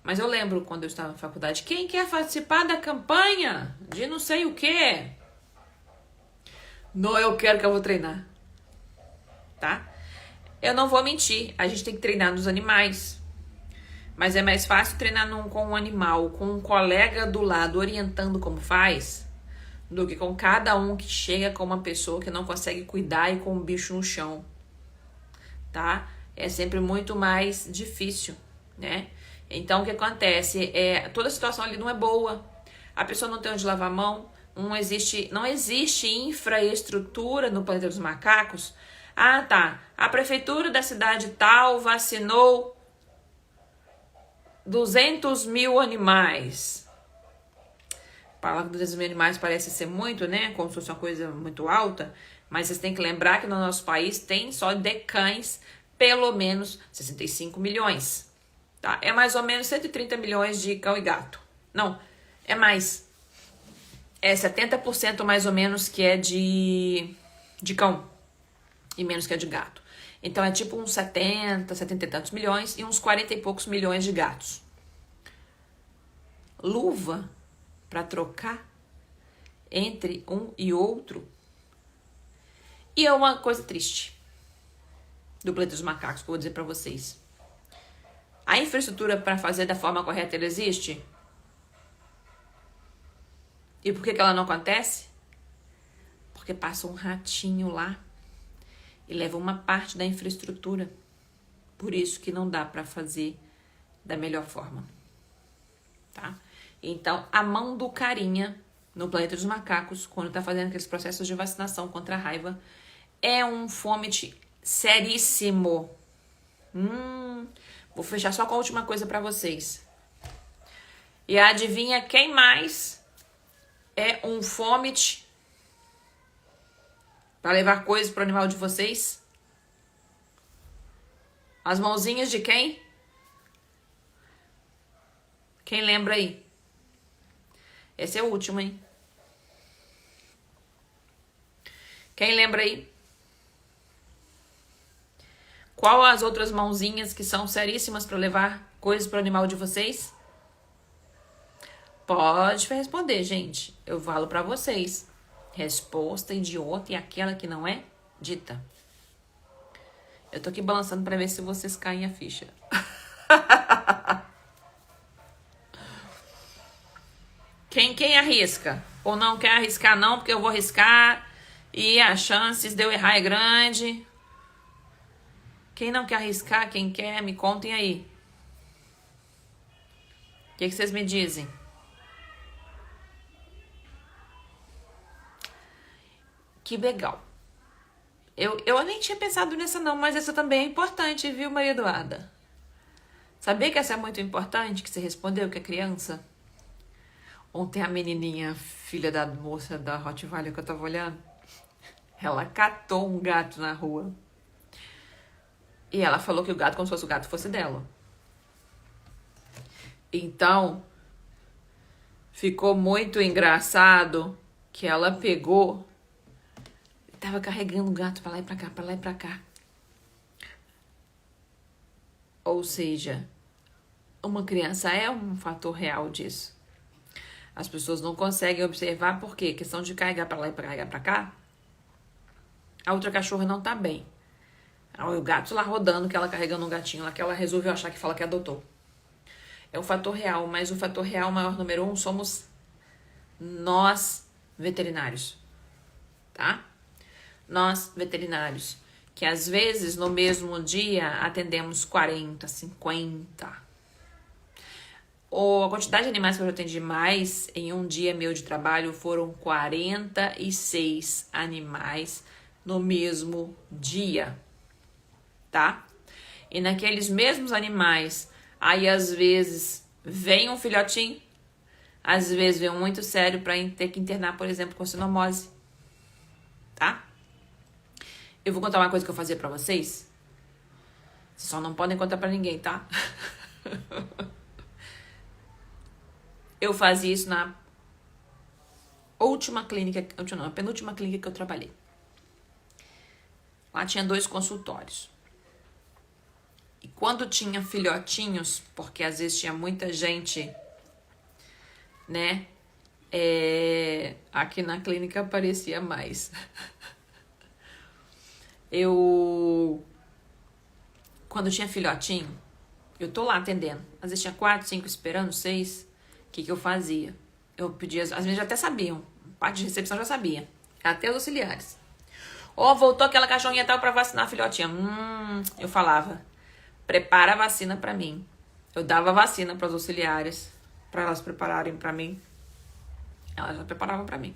Mas eu lembro quando eu estava na faculdade, quem quer participar da campanha de não sei o quê? Não, eu quero que eu vou treinar, tá? Eu não vou mentir, a gente tem que treinar nos animais. Mas é mais fácil treinar com um animal, com um colega do lado orientando como faz, do que com cada um que chega com uma pessoa que não consegue cuidar e com um bicho no chão, tá? É sempre muito mais difícil, né? Então, o que acontece? Toda a situação ali não é boa. A pessoa não tem onde lavar a mão. Não existe infraestrutura no Planeta dos Macacos Ah, tá. A prefeitura da cidade tal vacinou 200 mil animais. Falar que 200 mil animais parece ser muito, né? Como se fosse uma coisa muito alta. Mas vocês têm que lembrar que no nosso país tem só de cães pelo menos 65 milhões. Tá? É mais ou menos 130 milhões de cão e gato. Não, é mais. É 70% mais ou menos que é de cão e menos que é de gato. Então é tipo uns 70 e tantos milhões e uns 40 e poucos milhões de gatos. Luva para trocar entre um e outro. E é uma coisa triste do planeta dos macacos que eu vou dizer para vocês. A infraestrutura para fazer da forma correta ela existe? E por que ela não acontece? Porque passa um ratinho lá e leva uma parte da infraestrutura. Por isso que não dá para fazer da melhor forma. Tá? Então, a mão do carinha no planeta dos macacos, quando tá fazendo aqueles processos de vacinação contra a raiva, é um fômite seríssimo. Vou fechar só com a última coisa para vocês. E adivinha quem mais é um fômite para levar coisas pro animal de vocês? As mãozinhas de quem? Quem lembra aí? Esse é o último, hein? Quem lembra aí? Qual as outras mãozinhas que são seríssimas para levar coisas pro animal de vocês? Pode responder, gente. Eu falo para vocês. Resposta idiota e aquela que não é dita. Eu tô aqui balançando para ver se vocês caem a ficha. Quem arrisca? Ou não quer arriscar não, porque eu vou arriscar e as chances de eu errar é grande. Quem não quer arriscar, quem quer, me contem aí. O que vocês me dizem? Que legal. Eu nem tinha pensado nessa não, mas essa também é importante, viu, Maria Eduarda? Sabia que essa é muito importante, que você respondeu, que é criança? Ontem a menininha, filha da moça da Rottweiler que eu tava olhando, ela catou um gato na rua. E ela falou que o gato, como se fosse o gato fosse dela. Então, ficou muito engraçado que ela pegou e tava carregando o gato pra lá e pra cá, pra lá e pra cá. Ou seja, uma criança é um fator real disso. As pessoas não conseguem observar por quê? Questão de carregar pra lá e carregar pra cá. A outra cachorra não tá bem. O gato lá rodando, que ela carregando um gatinho lá, que ela resolveu achar que fala que adotou. É o fator real, mas o fator real maior número 1 somos nós, veterinários. Tá? Nós, veterinários. Que às vezes, no mesmo dia, atendemos 40, 50. A quantidade de animais que eu já atendi mais em um dia meu de trabalho foram 46 animais no mesmo dia. Tá? E naqueles mesmos animais, aí às vezes vem um filhotinho, às vezes vem um muito sério para ter que internar, por exemplo, com sinomose. Tá? Eu vou contar uma coisa que eu fazia pra vocês. Vocês só não podem contar pra ninguém, tá? Eu fazia isso na última clínica, não, a penúltima clínica que eu trabalhei. Lá tinha 2 consultórios. E quando tinha filhotinhos, porque às vezes tinha muita gente, né? Aqui na clínica aparecia mais. Quando tinha filhotinho, eu tô lá atendendo. Às vezes tinha 4, 5 esperando, 6. O que eu fazia? Eu pedia, às vezes já até sabiam. Parte de recepção já sabia. Até os auxiliares. Voltou aquela cachorrinha tal pra vacinar a filhotinha. Eu falava, prepara a vacina pra mim. Eu dava a vacina pros auxiliares, pra elas prepararem pra mim. Elas já preparavam pra mim.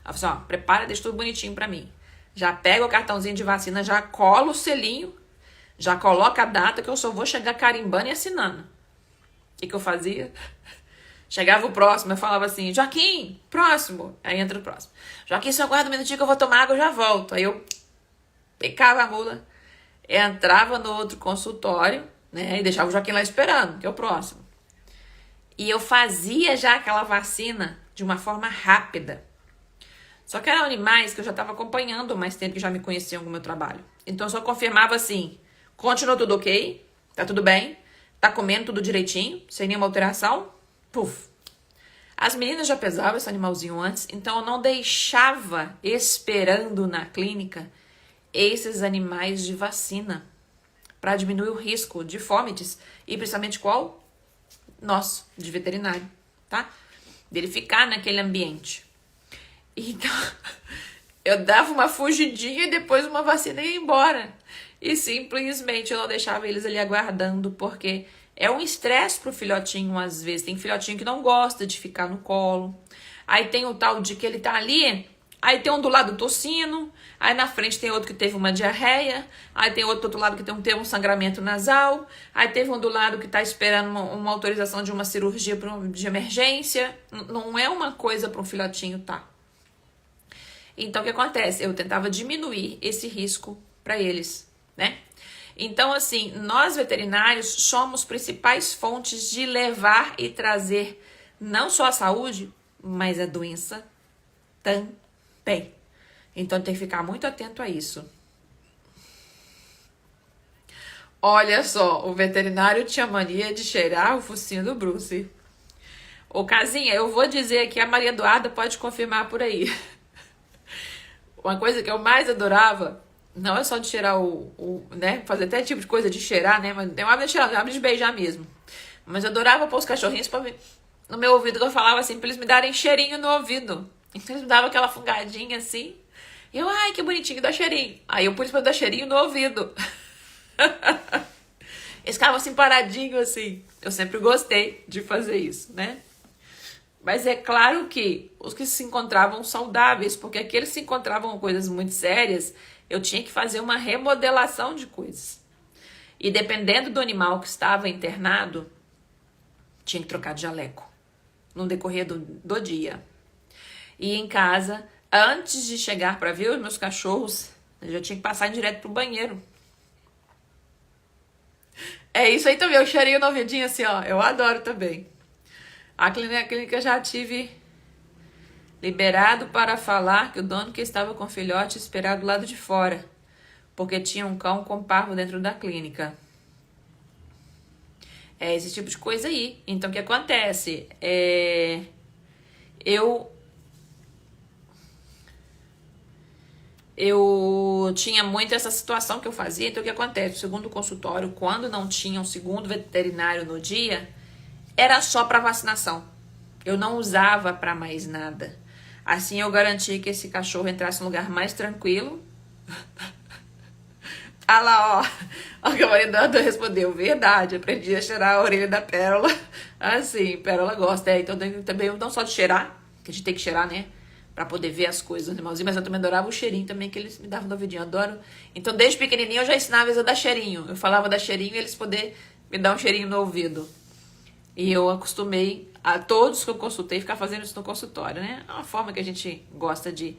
Ela falou assim, prepara, deixa tudo bonitinho pra mim. Já pega o cartãozinho de vacina, já cola o selinho, já coloca a data que eu só vou chegar carimbando e assinando. O que eu fazia? Chegava o próximo, eu falava assim, Joaquim, próximo. Aí entra o próximo. Joaquim, só aguarda um minutinho que eu vou tomar água e já volto. Aí eu picava a mula, entrava no outro consultório, né? E deixava o Joaquim lá esperando, que é o próximo. E eu fazia já aquela vacina de uma forma rápida. Só que eram animais que eu já estava acompanhando há mais tempo, que já me conheciam com o meu trabalho. Então eu só confirmava assim, continuou tudo ok, tá tudo bem, tá comendo tudo direitinho, sem nenhuma alteração, puf. As meninas já pesavam esse animalzinho antes, então eu não deixava esperando na clínica esses animais de vacina para diminuir o risco de fômites e principalmente qual? Nosso, de veterinário, tá? Dele ficar naquele ambiente. Então, eu dava uma fugidinha e depois uma vacina ia embora. E simplesmente eu não deixava eles ali aguardando, porque é um estresse pro filhotinho às vezes. Tem filhotinho que não gosta de ficar no colo. Aí tem o tal de que ele tá ali, aí tem um do lado tossindo, aí na frente tem outro que teve uma diarreia, aí tem outro do outro lado que teve um sangramento nasal, aí teve um do lado que tá esperando uma autorização de uma cirurgia de emergência. Não é uma coisa para um filhotinho, tá? Então, o que acontece? Eu tentava diminuir esse risco para eles, né? Então, assim, nós veterinários somos principais fontes de levar e trazer não só a saúde, mas a doença também. Então, tem que ficar muito atento a isso. Olha só, o veterinário tinha mania de cheirar o focinho do Bruce. Ô, Casinha, eu vou dizer que a Maria Eduarda pode confirmar por aí. Uma coisa que eu mais adorava, não é só de cheirar né? Fazer até tipo de coisa de cheirar, né? Mas não tem hábito de cheirar, tem hábito de beijar mesmo. Mas eu adorava pôr os cachorrinhos no meu ouvido, que eu falava assim, pra eles me darem cheirinho no ouvido. Então eles me davam aquela fungadinha assim. E eu, ai, que bonitinho, dá cheirinho. Aí eu pus pra dar cheirinho no ouvido. Eles ficavam assim paradinho assim. Eu sempre gostei de fazer isso, né? Mas é claro que os que se encontravam saudáveis, porque aqueles que se encontravam com coisas muito sérias, eu tinha que fazer uma remodelação de coisas. E dependendo do animal que estava internado, tinha que trocar de jaleco no decorrer do dia. E em casa, antes de chegar para ver os meus cachorros, eu já tinha que passar direto pro banheiro. É isso aí também, o cheirinho no ouvidinho assim, ó, eu adoro também. A clínica já tive liberado para falar que o dono que estava com o filhote esperava do lado de fora, porque tinha um cão com parvo dentro da clínica. É esse tipo de coisa aí. Então, o que acontece? Eu tinha muito essa situação que eu fazia. Então, o que acontece? O segundo consultório, quando não tinha um segundo veterinário no dia, era só para vacinação. Eu não usava para mais nada. Assim eu garantia que esse cachorro entrasse num lugar mais tranquilo. Ah lá, ó. O que a Maria Eduarda respondeu. Verdade, aprendi a cheirar a orelha da Pérola. Assim, Pérola gosta. Então também não só de cheirar, que a gente tem que cheirar, né? Pra poder ver as coisas do animalzinho. Mas eu também adorava o cheirinho também que eles me davam no ouvidinho. Eu adoro. Então desde pequenininho eu já ensinava eles a dar cheirinho. Eu falava dar cheirinho e eles poderem me dar um cheirinho no ouvido. E eu acostumei a todos que eu consultei ficar fazendo isso no consultório, né? É uma forma que a gente gosta de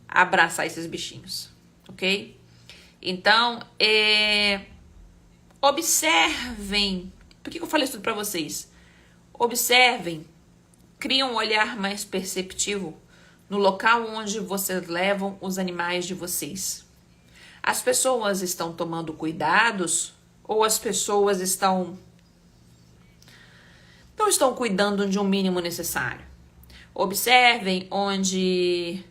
abraçar esses bichinhos, ok? Então, observem. Por que eu falei isso tudo pra vocês? Observem, criem um olhar mais perceptivo no local onde vocês levam os animais de vocês. As pessoas estão tomando cuidados ou as pessoas não estão cuidando de um mínimo necessário? Observem onde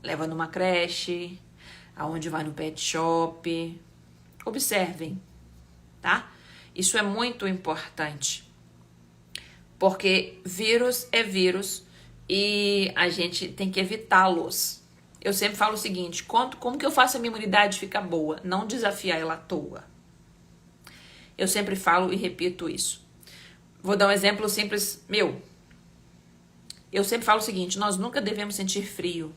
leva numa creche, aonde vai no pet shop. Observem, tá? Isso é muito importante. Porque vírus é vírus e a gente tem que evitá-los. Eu sempre falo o seguinte, como que eu faço a minha imunidade ficar boa? Não desafiar ela à toa. Eu sempre falo e repito isso. Vou dar um exemplo simples meu. Eu sempre falo o seguinte, nós nunca devemos sentir frio.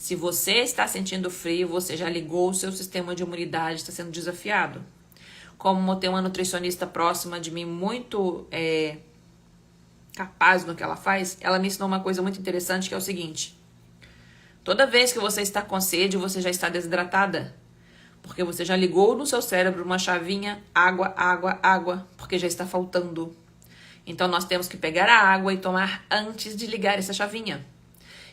Se você está sentindo frio, você já ligou o seu sistema de imunidade, está sendo desafiado. Como tem uma nutricionista próxima de mim, muito capaz no que ela faz, ela me ensinou uma coisa muito interessante, que é o seguinte: toda vez que você está com sede, você já está desidratada, porque você já ligou no seu cérebro uma chavinha, água, água, água, porque já está faltando. Então nós temos que pegar a água e tomar antes de ligar essa chavinha.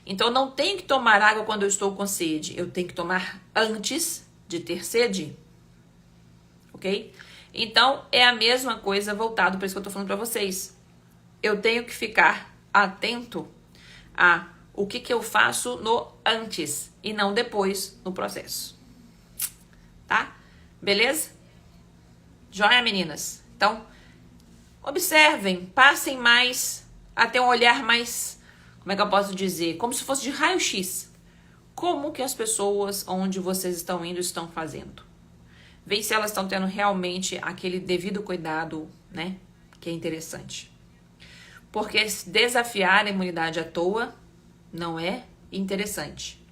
Então não tenho que tomar água quando eu estou com sede, eu tenho que tomar antes de ter sede. Ok? Então, é a mesma coisa voltado para isso que eu tô falando para vocês. Eu tenho que ficar atento a o que eu faço no antes e não depois no processo. Tá? Beleza? Joia, meninas? Então, observem, passem mais a ter um olhar mais, como é que eu posso dizer? Como se fosse de raio-x. Como que as pessoas onde vocês estão indo estão fazendo. Vê se elas estão tendo realmente aquele devido cuidado, né? Que é interessante. Porque desafiar a imunidade à toa não é interessante.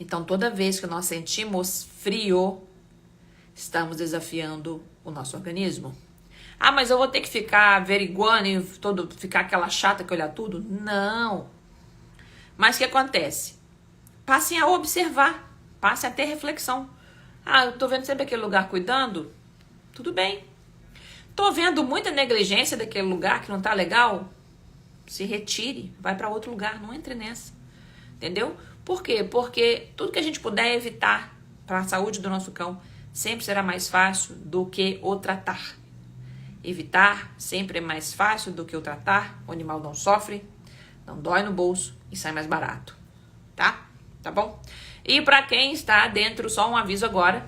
Então, toda vez que nós sentimos frio, estamos desafiando o nosso organismo. Ah, mas eu vou ter que ficar averiguando e ficar aquela chata que olha tudo? Não. Mas o que acontece? Passem a observar, passem a ter reflexão. Ah, eu tô vendo sempre aquele lugar cuidando? Tudo bem. Tô vendo muita negligência daquele lugar que não tá legal? Se retire, vai para outro lugar, não entre nessa. Entendeu? Por quê? Porque tudo que a gente puder evitar para a saúde do nosso cão sempre será mais fácil do que o tratar. Evitar sempre é mais fácil do que o tratar. O animal não sofre, não dói no bolso e sai mais barato. Tá? Tá bom? E para quem está dentro, só um aviso agora.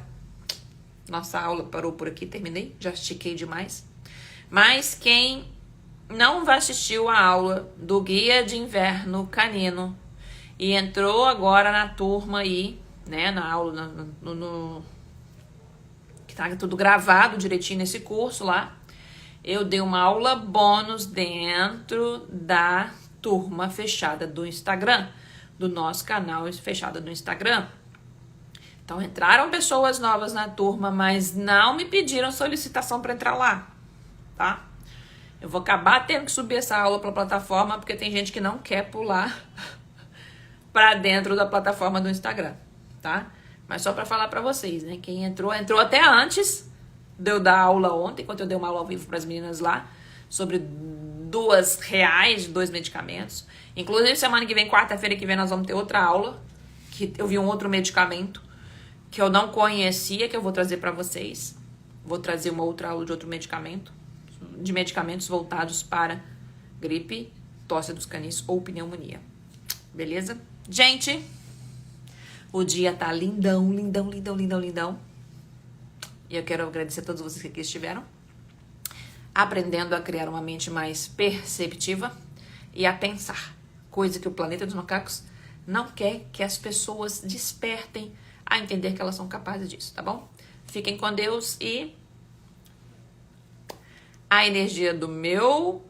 Nossa aula parou por aqui, terminei. Já estiquei demais. Mas quem não assistiu a aula do Guia de Inverno Canino e entrou agora na turma aí, né, na aula, que tá tudo gravado direitinho nesse curso lá, eu dei uma aula bônus dentro da turma fechada do Instagram, do nosso canal fechado do Instagram. Então entraram pessoas novas na turma, mas não me pediram solicitação para entrar lá, tá? Eu vou acabar tendo que subir essa aula para a plataforma, porque tem gente que não quer pular para dentro da plataforma do Instagram, tá? Mas só para falar para vocês, né? Quem entrou até antes de eu dar aula ontem, enquanto eu dei uma aula ao vivo para as meninas lá, sobre R$2 de 2 medicamentos. Inclusive, semana que vem, quarta-feira que vem, nós vamos ter outra aula, que eu vi um outro medicamento que eu não conhecia, que eu vou trazer para vocês. Vou trazer uma outra aula de outro medicamento, de medicamentos voltados para gripe, tosse dos canis ou pneumonia. Beleza? Gente, o dia tá lindão, lindão, lindão, lindão, lindão. E eu quero agradecer a todos vocês que aqui estiveram, aprendendo a criar uma mente mais perceptiva e a pensar, coisa que o planeta dos macacos não quer que as pessoas despertem a entender que elas são capazes disso, tá bom? Fiquem com Deus e a energia do meu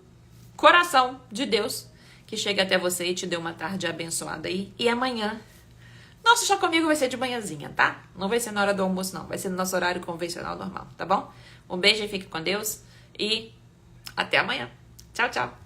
coração de Deus que chegue até você e te dê uma tarde abençoada aí. E amanhã, nosso Chá Comigo vai ser de manhãzinha, tá? Não vai ser na hora do almoço, não. Vai ser no nosso horário convencional normal, tá bom? Um beijo e fique com Deus e até amanhã. Tchau, tchau.